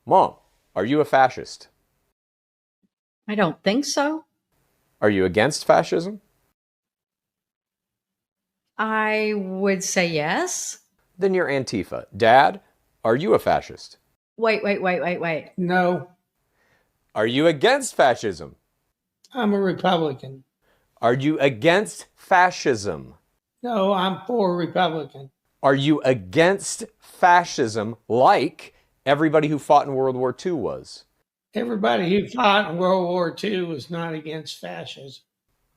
Mom, are you a fascist? I don't think so. Are you against fascism? I would say yes. Then you're Antifa. Dad, are you a fascist? Wait. No, Are you against fascism? I'm a Republican. Are you against fascism? No, I'm for Republican. Are you against fascism like everybody who fought in World War II was? Everybody who fought in World War II was not against fascism.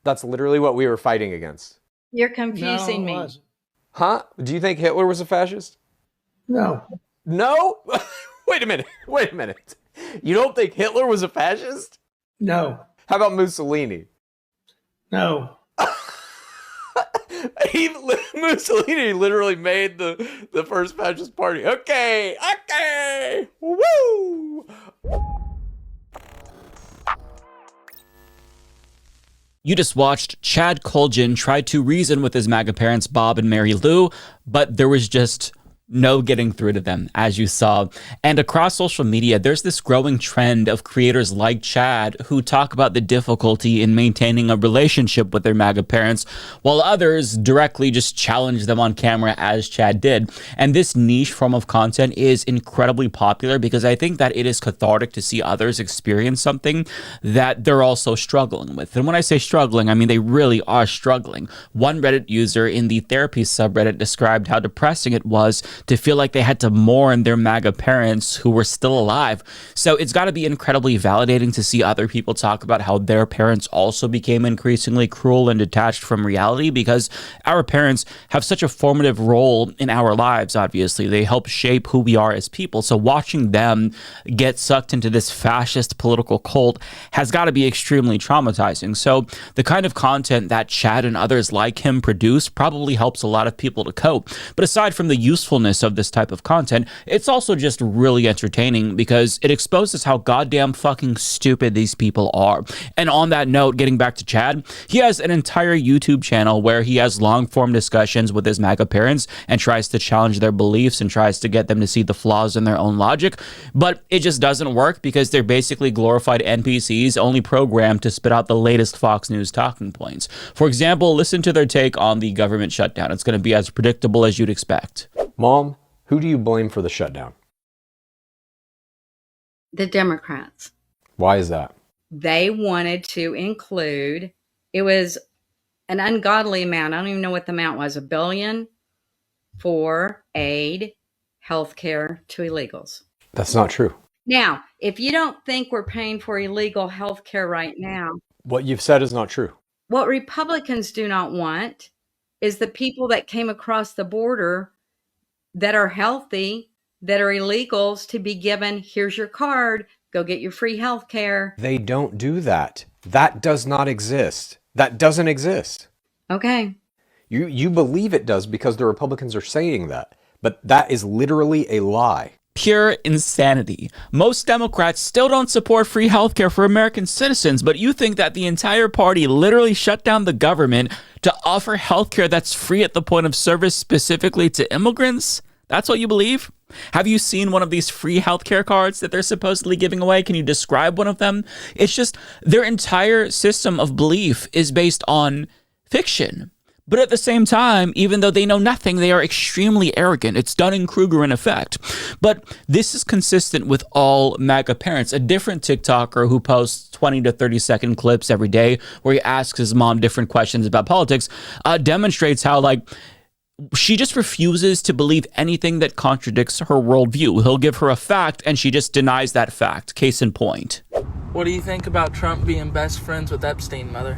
That's literally what we were fighting against. You're confusing No, it me. wasn't. Huh? Do you think Hitler was a fascist? No, No? Wait a minute. You don't think Hitler was a fascist? no, How about Mussolini? no. Mussolini literally made the first fascist party. Okay. Woo! You just watched Chad Colgin try to reason with his MAGA parents, Bob and Mary Lou, but there was just no getting through to them, as you saw. And across social media, there's this growing trend of creators like Chad who talk about the difficulty in maintaining a relationship with their MAGA parents, while others directly just challenge them on camera, as Chad did. And this niche form of content is incredibly popular because I think that it is cathartic to see others experience something that they're also struggling with. And when I say struggling, I mean they really are struggling. One Reddit user in the therapy subreddit described how depressing it was to feel like they had to mourn their MAGA parents who were still alive. So it's got to be incredibly validating to see other people talk about how their parents also became increasingly cruel and detached from reality, because our parents have such a formative role in our lives, obviously. They help shape who we are as people. So watching them get sucked into this fascist political cult has got to be extremely traumatizing. So the kind of content that Chad and others like him produce probably helps a lot of people to cope. But aside from the usefulness of this type of content, it's also just really entertaining because it exposes how goddamn fucking stupid these people are. And on that note, getting back to Chad, he has an entire YouTube channel where he has long-form discussions with his MAGA parents and tries to challenge their beliefs and tries to get them to see the flaws in their own logic. But it just doesn't work because they're basically glorified NPCs only programmed to spit out the latest Fox News talking points. For example, listen to their take on the government shutdown. It's going to be as predictable as you'd expect. Mom, who do you blame for the shutdown? The Democrats. Why is that? They wanted to include, it was an ungodly amount. I don't even know what the amount was, $1 billion for aid, healthcare to illegals. That's not true. Now, if you don't think we're paying for illegal healthcare right now, What you've said is not true. what Republicans do not want is the people that came across the border that are healthy, that are illegals, to be given, here's your card, go get your free health care. They don't do that. That does not exist. That doesn't exist. Okay. You believe it does because the Republicans are saying that. But that is literally a lie. Pure insanity. Most Democrats still don't support free healthcare for American citizens, but you think that the entire party literally shut down the government to offer healthcare that's free at the point of service specifically to immigrants? That's what you believe? Have you seen one of these free healthcare cards that they're supposedly giving away? Can you describe one of them? It's just their entire system of belief is based on fiction. But at the same time, even though they know nothing, they are extremely arrogant. It's Dunning-Kruger effect. But this is consistent with all MAGA parents. A different TikToker who posts 20 to 30 second clips every day where he asks his mom different questions about politics demonstrates how, she just refuses to believe anything that contradicts her worldview. He'll give her a fact and she just denies that fact. Case in point. What do you think about Trump being best friends with Epstein, Mother?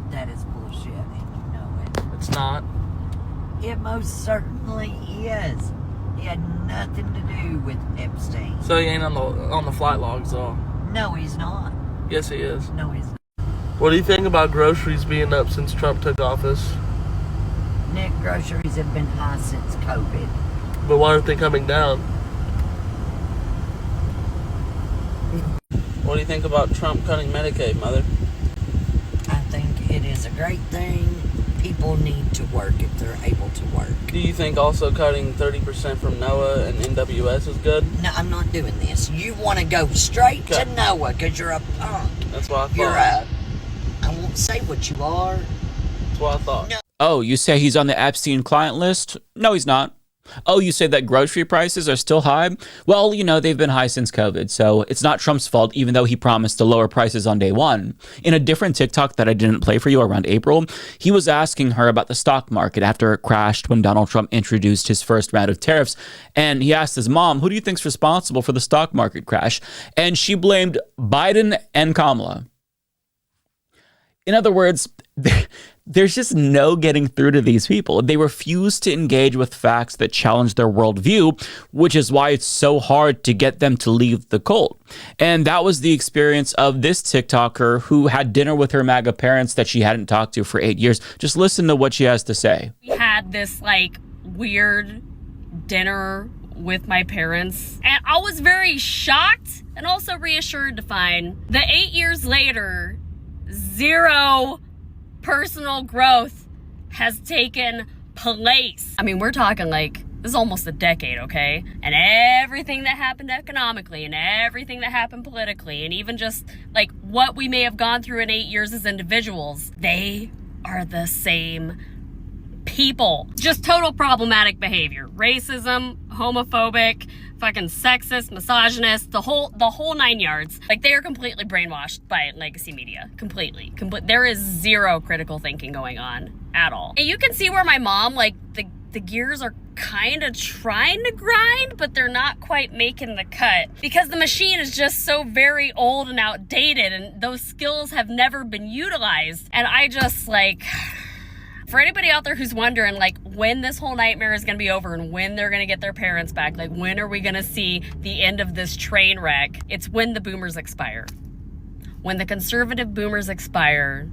That is bullshit, and you know it. It's not. It most certainly is. He had nothing to do with Epstein. So he ain't on the flight logs, though. No, he's not. Yes, he is. No, he's not. What do you think about groceries being up since Trump took office? Nick, groceries have been high since COVID. But why aren't they coming down? What do you think about Trump cutting Medicaid, Mother? I think it is a great thing. people need to work if they're able to work. Do you think also cutting 30% from NOAA and NWS is good? No, I'm not doing this. You want to go straight to Okay. NOAA because you're a punk. That's what I thought. You're a... I won't say what you are. That's what I thought. No. Oh, you say he's on the Epstein client list? No, he's not. Oh, you say that grocery prices are still high? Well, they've been high since COVID, so it's not Trump's fault, even though he promised to lower prices on day one. In a different TikTok that I didn't play for you around April, he was asking her about the stock market after it crashed when Donald Trump introduced his first round of tariffs. And he asked his mom, who do you think's responsible for the stock market crash? And she blamed Biden and Kamala. In other words, there's just no getting through to these people. They refuse to engage with facts that challenge their worldview, which is why it's so hard to get them to leave the cult. And that was the experience of this TikToker who had dinner with her MAGA parents that she hadn't talked to for 8 years. Just listen to what she has to say. We had this weird dinner with my parents, and I was very shocked and also reassured to find that 8 years later, zero personal growth has taken place. I mean, we're talking this is almost a decade, okay? And everything that happened economically and everything that happened politically and even just what we may have gone through in 8 years as individuals, they are the same people. Just total problematic behavior. Racism, homophobic, fucking sexist, misogynist, the whole 9 yards. They are completely brainwashed by legacy media. Completely. There is zero critical thinking going on at all. And you can see where my mom, the gears are kind of trying to grind, but they're not quite making the cut because the machine is just so very old and outdated, and those skills have never been utilized. And I just for anybody out there who's wondering when this whole nightmare is going to be over and when they're going to get their parents back, when are we going to see the end of this train wreck? It's when the boomers expire. When the conservative boomers expire,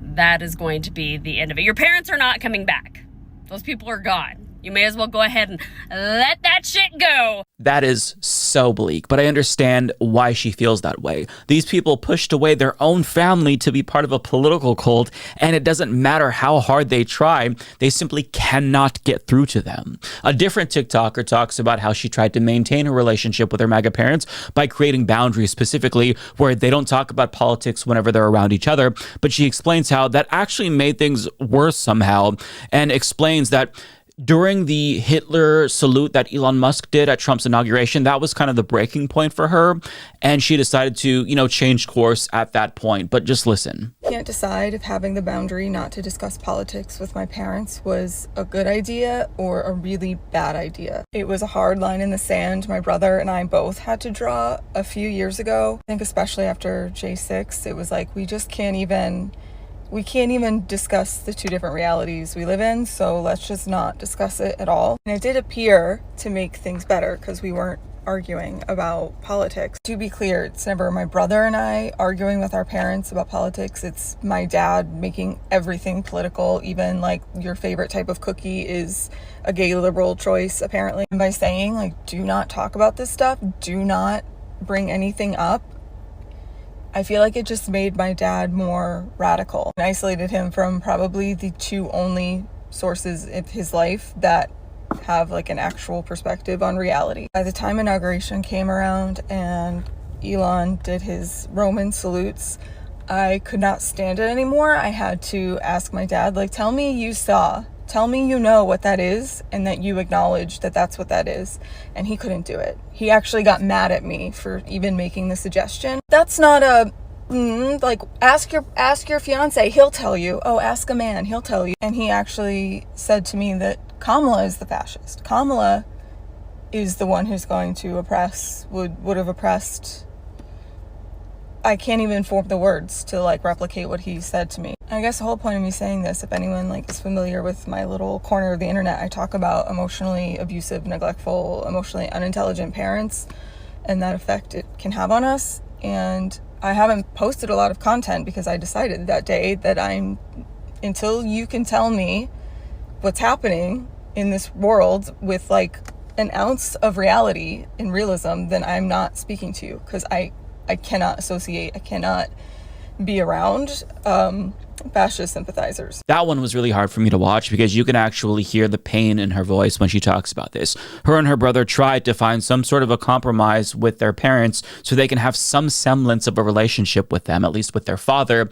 that is going to be the end of it. Your parents are not coming back. Those people are gone. You may as well go ahead and let that shit go. That is so bleak, but I understand why she feels that way. These people pushed away their own family to be part of a political cult, and it doesn't matter how hard they try, they simply cannot get through to them. A different TikToker talks about how she tried to maintain her relationship with her MAGA parents by creating boundaries, specifically where they don't talk about politics whenever they're around each other, but she explains how that actually made things worse somehow, and explains that during the Hitler salute that Elon Musk did at Trump's inauguration, that was kind of the breaking point for her. And she decided to, change course at that point. But just listen. Can't decide if having the boundary not to discuss politics with my parents was a good idea or a really bad idea. It was a hard line in the sand my brother and I both had to draw a few years ago. I think especially after J6, it was we just can't even discuss the two different realities we live in, so let's just not discuss it at all. And it did appear to make things better because we weren't arguing about politics. To be clear, it's never my brother and I arguing with our parents about politics. It's my dad making everything political, even your favorite type of cookie is a gay liberal choice, apparently. And by saying, do not talk about this stuff, do not bring anything up, I feel like it just made my dad more radical and isolated him from probably the two only sources of his life that have an actual perspective on reality. By the time inauguration came around and Elon did his Roman salutes, I could not stand it anymore. I had to ask my dad, tell me you saw. Tell me you know what that is and that you acknowledge that that's what that is. And he couldn't do it. He actually got mad at me for even making the suggestion. That's not ask your fiance, he'll tell you. Oh, ask a man, he'll tell you. And he actually said to me that Kamala is the fascist. Kamala is the one who's going to oppress, would have oppressed. I can't even form the words to replicate what he said to me. I guess the whole point of me saying this, if anyone is familiar with my little corner of the internet, I talk about emotionally abusive, neglectful, emotionally unintelligent parents and that effect it can have on us. And I haven't posted a lot of content because I decided that day that until you can tell me what's happening in this world with an ounce of reality and realism, then I'm not speaking to you because I cannot associate, I cannot be around fascist sympathizers. That one was really hard for me to watch because you can actually hear the pain in her voice when she talks about this. Her and her brother tried to find some sort of a compromise with their parents so they can have some semblance of a relationship with them, at least with their father.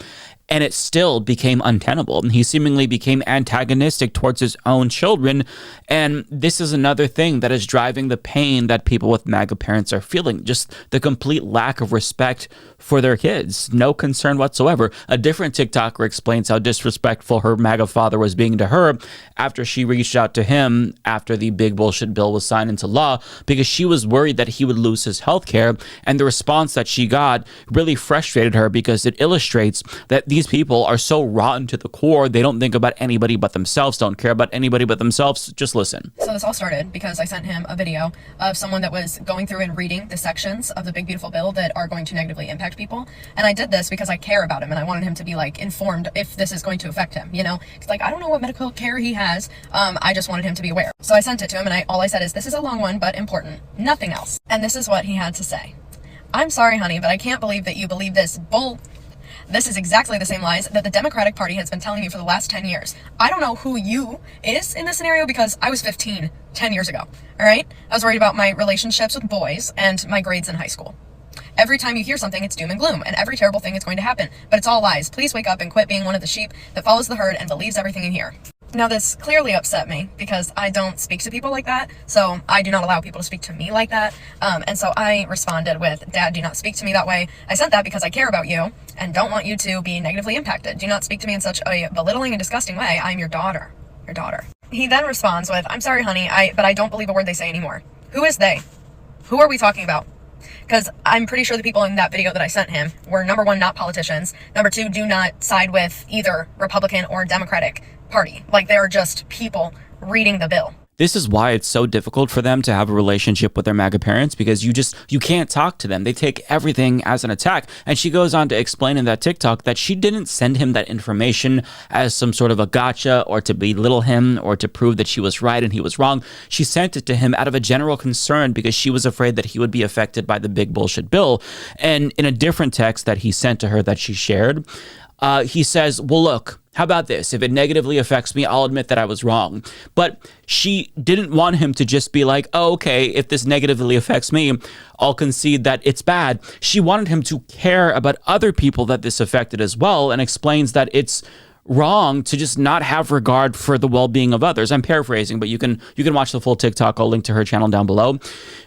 And it still became untenable. He seemingly became antagonistic towards his own children. And this is another thing that is driving the pain that people with MAGA parents are feeling. Just the complete lack of respect for their kids. No concern whatsoever. A different TikToker explains how disrespectful her MAGA father was being to her after she reached out to him after the big bullshit bill was signed into law because she was worried that he would lose his health care. And the response that she got really frustrated her because it illustrates that these people are so rotten to the core. They don't think about anybody but themselves, don't care about anybody but themselves. Just listen. So this all started because I sent him a video of someone that was going through and reading the sections of the big beautiful bill that are going to negatively impact people. And I did this because I care about him and I wanted him to be like informed if this is going to affect him, you know? Cause like, I don't know what medical care he has. I just wanted him to be aware. So I sent it to him and all I said is, this is a long one, but important. Nothing else. And this is what he had to say. I'm sorry, honey, but I can't believe that you believe this bull. This is exactly the same lies that the Democratic Party has been telling you for the last 10 years. I don't know who you is in this scenario because I was 15 10 years ago, all right? I was worried about my relationships with boys and my grades in high school. Every time you hear something, it's doom and gloom, and every terrible thing is going to happen. But it's all lies. Please wake up and quit being one of the sheep that follows the herd and believes everything you hear. Now, this clearly upset me because I don't speak to people like that, so I do not allow people to speak to me like that. And so I responded with, Dad, do not speak to me that way. I sent that because I care about you and don't want you to be negatively impacted. Do not speak to me in such a belittling and disgusting way. I'm your daughter. Your daughter. He then responds with, I'm sorry, honey, but I don't believe a word they say anymore. Who is they? Who are we talking about? Because I'm pretty sure the people in that video that I sent him were, number one, not politicians. Number two, do not side with either Republican or Democratic Party. Like, they are just people reading the bill. This is why it's so difficult for them to have a relationship with their MAGA parents because you can't talk to them. They take everything as an attack. And she goes on to explain in that TikTok that she didn't send him that information as some sort of a gotcha or to belittle him or to prove that she was right and he was wrong. She sent it to him out of a general concern because she was afraid that he would be affected by the big bullshit bill. And in a different text that he sent to her that she shared, he says, well, look, how about this? If it negatively affects me, I'll admit that I was wrong. But she didn't want him to just be like, oh, okay, if this negatively affects me, I'll concede that it's bad. She wanted him to care about other people that this affected as well, and explains that it's wrong to just not have regard for the well-being of others. I'm paraphrasing, but you can watch the full TikTok. I'll link to her channel down below.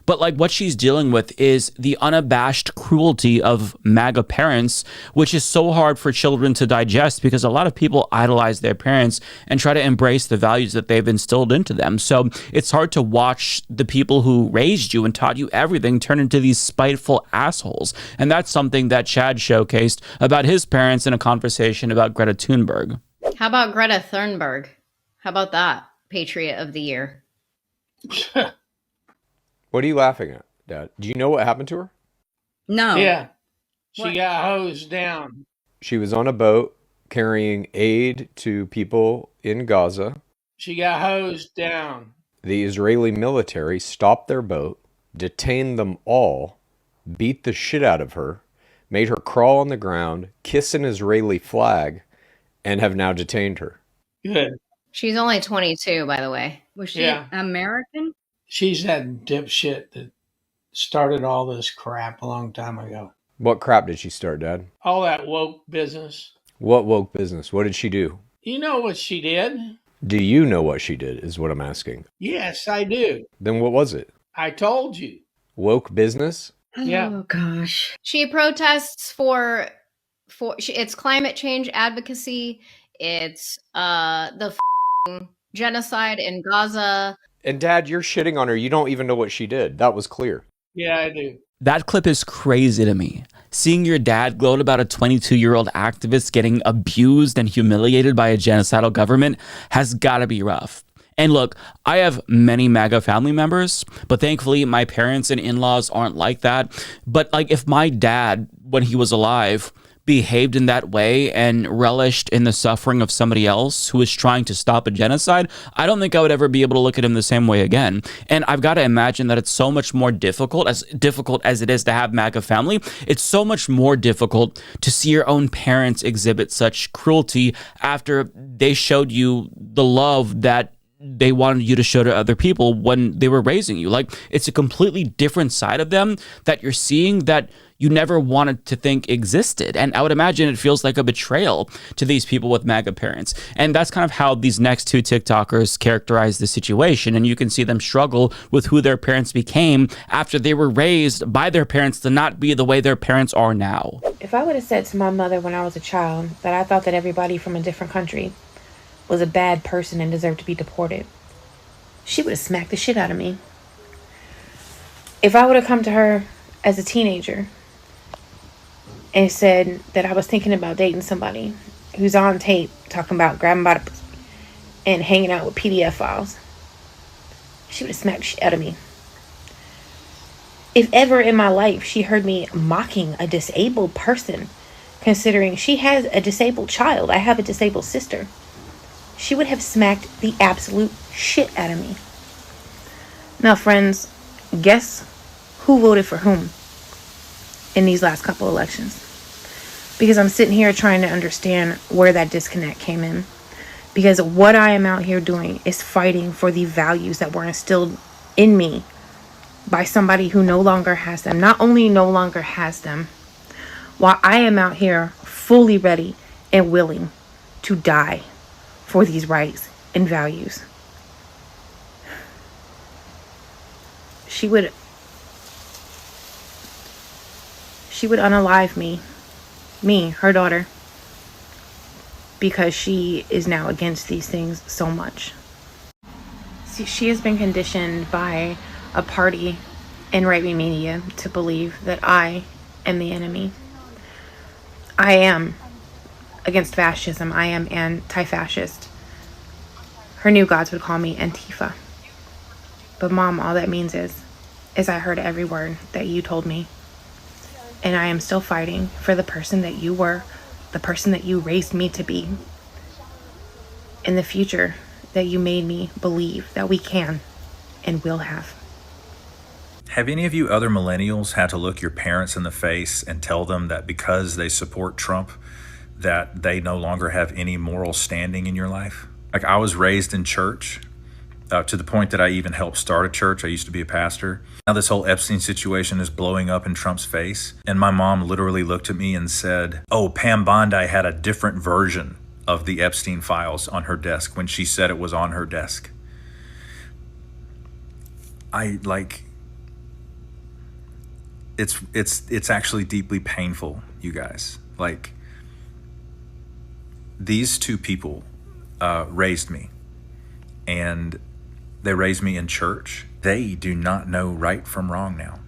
But like what she's dealing with is the unabashed cruelty of MAGA parents, which is so hard for children to digest because a lot of people idolize their parents and try to embrace the values that they've instilled into them. So it's hard to watch the people who raised you and taught you everything turn into these spiteful assholes. And that's something that Chad showcased about his parents in a conversation about Greta Thunberg. How about Greta Thunberg? How about that? Patriot of the Year. What are you laughing at, Dad? Do you know what happened to her? No. Yeah. She What? got hosed down. She was on a boat carrying aid to people in Gaza. She got hosed down. The Israeli military stopped their boat, detained them all, beat the shit out of her, made her crawl on the ground, kiss an Israeli flag, and have now detained her. Good. She's only 22, by the way. Was she Yeah. American? She's that dipshit that started all this crap a long time ago. What crap did she start, Dad? All that woke business. What woke business? What did she do? You know what she did? Do you know what she did, is what I'm asking. Yes, I do. Then what was it? I told you. Woke business? Yeah. Oh, gosh. She protests for it's climate change advocacy. It's the genocide in Gaza. And Dad, you're shitting on her. You don't even know what she did. That was clear. Yeah, I do. That clip is crazy to me. Seeing your dad gloat about a 22-year-old activist getting abused and humiliated by a genocidal government has got to be rough. And look, I have many MAGA family members, but thankfully my parents and in-laws aren't like that. But like if my dad, when he was alive, behaved in that way and relished in the suffering of somebody else who is trying to stop a genocide, I don't think I would ever be able to look at him the same way again. And I've got to imagine that it's so much more difficult as it is to have MAGA family. It's so much more difficult to see your own parents exhibit such cruelty after they showed you the love that they wanted you to show to other people when they were raising you. Like, it's a completely different side of them that you're seeing that you never wanted to think existed. And I would imagine it feels like a betrayal to these people with MAGA parents. And that's kind of how these next two TikTokers characterize the situation. And you can see them struggle with who their parents became after they were raised by their parents to not be the way their parents are now. If I would have said to my mother when I was a child that I thought that everybody from a different country was a bad person and deserved to be deported, she would have smacked the shit out of me. If I would have come to her as a teenager and said that I was thinking about dating somebody who's on tape talking about grabbing by the pussy and hanging out with PDF files, she would have smacked the shit out of me. If ever in my life she heard me mocking a disabled person, considering she has a disabled child, I have a disabled sister, she would have smacked the absolute shit out of me. Now, friends, guess who voted for whom in these last couple elections? Because I'm sitting here trying to understand where that disconnect came in. Because what I am out here doing is fighting for the values that were instilled in me by somebody who no longer has them. Not only no longer has them, while I am out here fully ready and willing to die for these rights and values. She would unalive me, her daughter, because she is now against these things so much. See, she has been conditioned by a party and right-wing media to believe that I am the enemy. I am against fascism. I am anti-fascist. Her new gods would call me Antifa. But Mom, all that means is I heard every word that you told me. And I am still fighting for the person that you were, the person that you raised me to be, in the future that you made me believe that we can and will have. Have any of you other millennials had to look your parents in the face and tell them that because they support Trump, that they no longer have any moral standing in your life? Like, I was raised in church to the point that I even helped start a church. I used to be a pastor. Now this whole Epstein situation is blowing up in Trump's face. And my mom literally looked at me and said, oh, Pam Bondi had a different version of the Epstein files on her desk when she said it was on her desk. It's actually deeply painful, you guys. Like, these two people raised me, and they raised me in church. They do not know right from wrong now.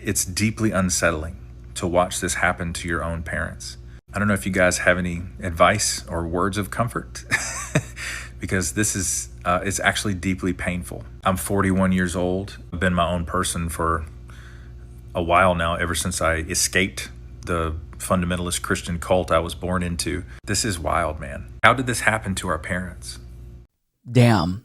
It's deeply unsettling to watch this happen to your own parents. I don't know if you guys have any advice or words of comfort because this is it's actually deeply painful. I'm 41 years old. I've been my own person for a while now, ever since I escaped the fundamentalist Christian cult I was born into. This is wild, man. How did this happen to our parents? Damn.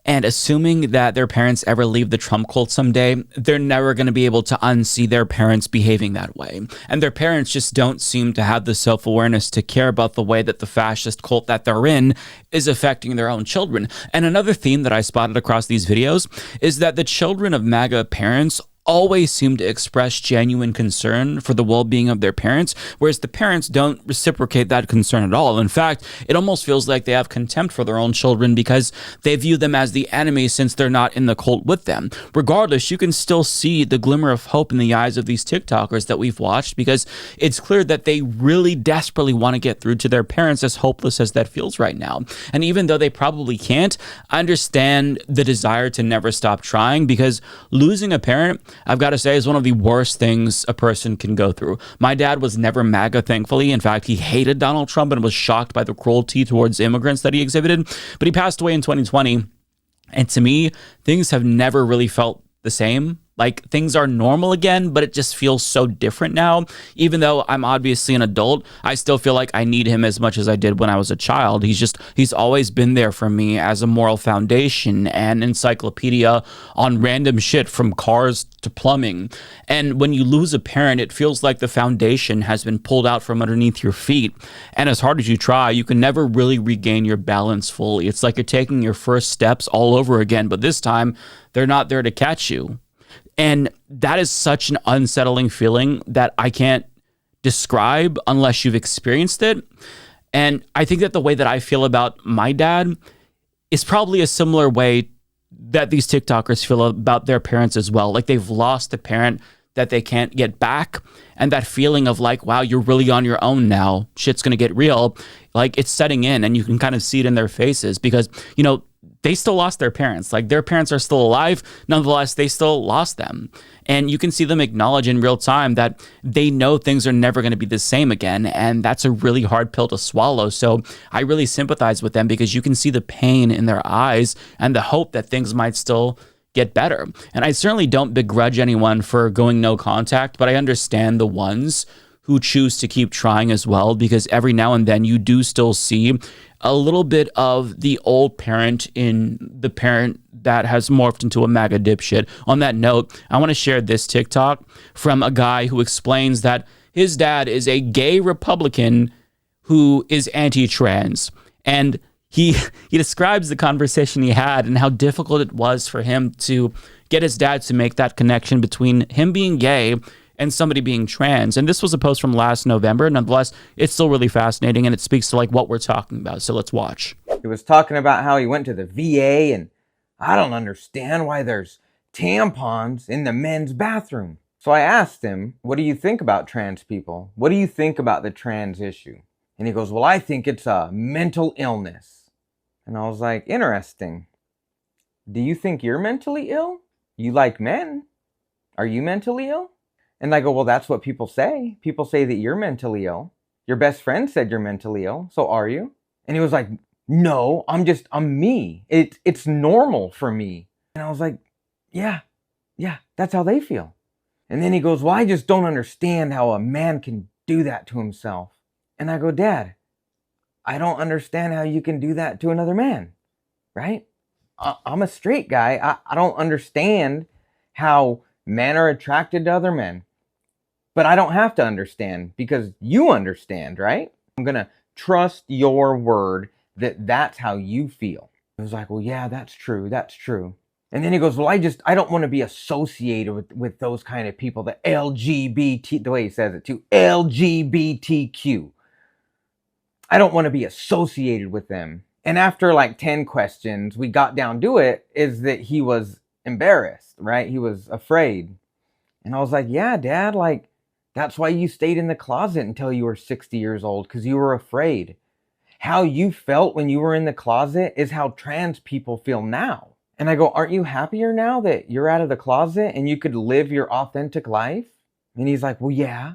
And assuming that their parents ever leave the Trump cult someday, they're never going to be able to unsee their parents behaving that way. And their parents just don't seem to have the self-awareness to care about the way that the fascist cult that they're in is affecting their own children. And another theme that I spotted across these videos is that the children of MAGA parents always seem to express genuine concern for the well-being of their parents, whereas the parents don't reciprocate that concern at all. In fact, it almost feels like they have contempt for their own children because they view them as the enemy since they're not in the cult with them. Regardless, you can still see the glimmer of hope in the eyes of these TikTokers that we've watched, because it's clear that they really desperately want to get through to their parents, as hopeless as that feels right now. And even though they probably can't, I understand the desire to never stop trying, because losing a parent, I've got to say, is one of the worst things a person can go through. My dad was never MAGA, thankfully. In fact, he hated Donald Trump and was shocked by the cruelty towards immigrants that he exhibited. But he passed away in 2020. And to me, things have never really felt the same Like things are normal again, but it just feels so different now. Even though I'm obviously an adult, I still feel like I need him as much as I did when I was a child. He's always been there for me as a moral foundation and encyclopedia on random shit from cars to plumbing. And when you lose a parent, it feels like the foundation has been pulled out from underneath your feet. And as hard as you try, you can never really regain your balance fully. It's like you're taking your first steps all over again, but this time they're not there to catch you. And that is such an unsettling feeling that I can't describe unless you've experienced it. And I think that the way that I feel about my dad is probably a similar way that these TikTokers feel about their parents as well. Like they've lost a parent that they can't get back. And that feeling of like, wow, you're really on your own now. Shit's going to get real. Like it's setting in, and you can kind of see it in their faces because, you know, they still lost their parents. Like their parents are still alive. Nonetheless, they still lost them. And you can see them acknowledge in real time that they know things are never going to be the same again. And that's a really hard pill to swallow. So I really sympathize with them because you can see the pain in their eyes and the hope that things might still get better. And I certainly don't begrudge anyone for going no contact, but I understand the ones who choose to keep trying as well, because every now and then you do still see a little bit of the old parent in the parent that has morphed into a MAGA dipshit. On that note, I want to share this TikTok from a guy who explains that his dad is a gay Republican who is anti-trans. And he describes the conversation he had and how difficult it was for him to get his dad to make that connection between him being gay and somebody being trans. And this was a post from last November. Nonetheless, it's still really fascinating, and it speaks to like what we're talking about. So let's watch. He was talking about how he went to the VA, and I don't understand why there's tampons in the men's bathroom. So I asked him, what do you think about trans people? What do you think about the trans issue? And he goes, well, I think it's a mental illness. And I was like, interesting. Do you think you're mentally ill? You like men? Are you mentally ill? And I go, well, that's what people say. People say that you're mentally ill. Your best friend said you're mentally ill. So are you? And he was like, no, I'm me. It's normal for me. And I was like, yeah, that's how they feel. And then he goes, well, I just don't understand how a man can do that to himself. And I go, Dad, I don't understand how you can do that to another man, right? I'm a straight guy. I don't understand how men are attracted to other men. But I don't have to understand because you understand, right? I'm going to trust your word that that's how you feel. I was like, well, yeah, that's true. That's true. And then he goes, well, I don't want to be associated with those kind of people, the LGBT, the way he says it too, LGBTQ. I don't want to be associated with them. And after like 10 questions, we got down to it, is that he was embarrassed, right? He was afraid. And I was like, yeah, Dad, like, that's why you stayed in the closet until you were 60 years old, because you were afraid. How you felt when you were in the closet is how trans people feel now. And I go, aren't you happier now that you're out of the closet and you could live your authentic life? And he's like, well, yeah.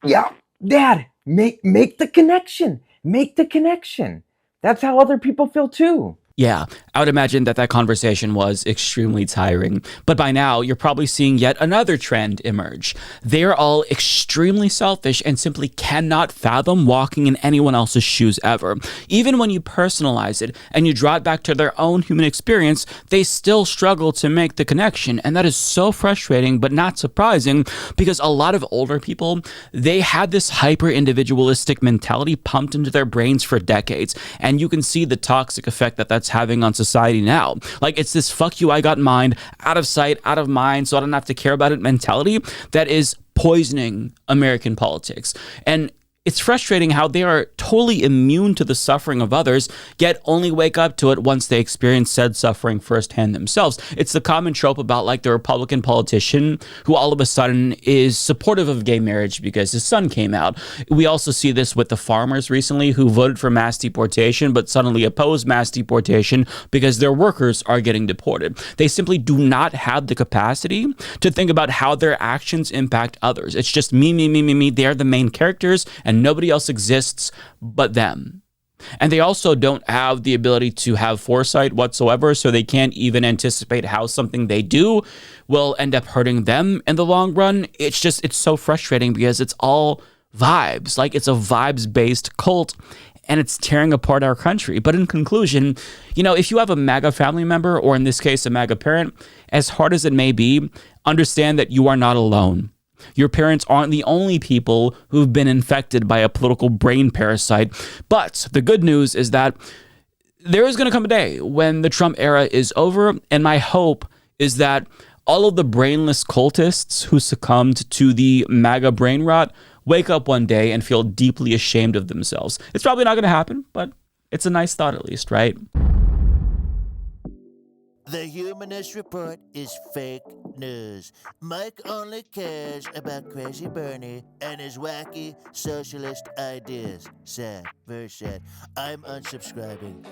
Yeah, Dad, make the connection. Make the connection. That's how other people feel too. Yeah, I would imagine that conversation was extremely tiring. But by now, you're probably seeing yet another trend emerge. They're all extremely selfish and simply cannot fathom walking in anyone else's shoes ever. Even when you personalize it and you draw it back to their own human experience, they still struggle to make the connection. And that is so frustrating, but not surprising, because a lot of older people, they had this hyper-individualistic mentality pumped into their brains for decades. And you can see the toxic effect that that's having on society now. Like, it's this fuck you, I got mine, out of sight, out of mind, so I don't have to care about it mentality that is poisoning American politics. And it's frustrating how they are totally immune to the suffering of others, yet only wake up to it once they experience said suffering firsthand themselves. It's the common trope about like the Republican politician who all of a sudden is supportive of gay marriage because his son came out. We also see this with the farmers recently who voted for mass deportation but suddenly oppose mass deportation because their workers are getting deported. They simply do not have the capacity to think about how their actions impact others. It's just me. They're the main characters and nobody else exists but them. And they also don't have the ability to have foresight whatsoever, so they can't even anticipate how something they do will end up hurting them in the long run. It's so frustrating because it's all vibes. Like, it's a vibes-based cult, and it's tearing apart our country. But in conclusion, if you have a MAGA family member, or in this case, a MAGA parent, as hard as it may be, understand that you are not alone. Your parents aren't the only people who've been infected by a political brain parasite. But the good news is that there is going to come a day when the Trump era is over, and my hope is that all of the brainless cultists who succumbed to the MAGA brain rot wake up one day and feel deeply ashamed of themselves. It's probably not going to happen, but it's a nice thought at least, right? The Humanist Report is fake news. Mike only cares about Crazy Bernie and his wacky socialist ideas. Sad, very sad. I'm unsubscribing.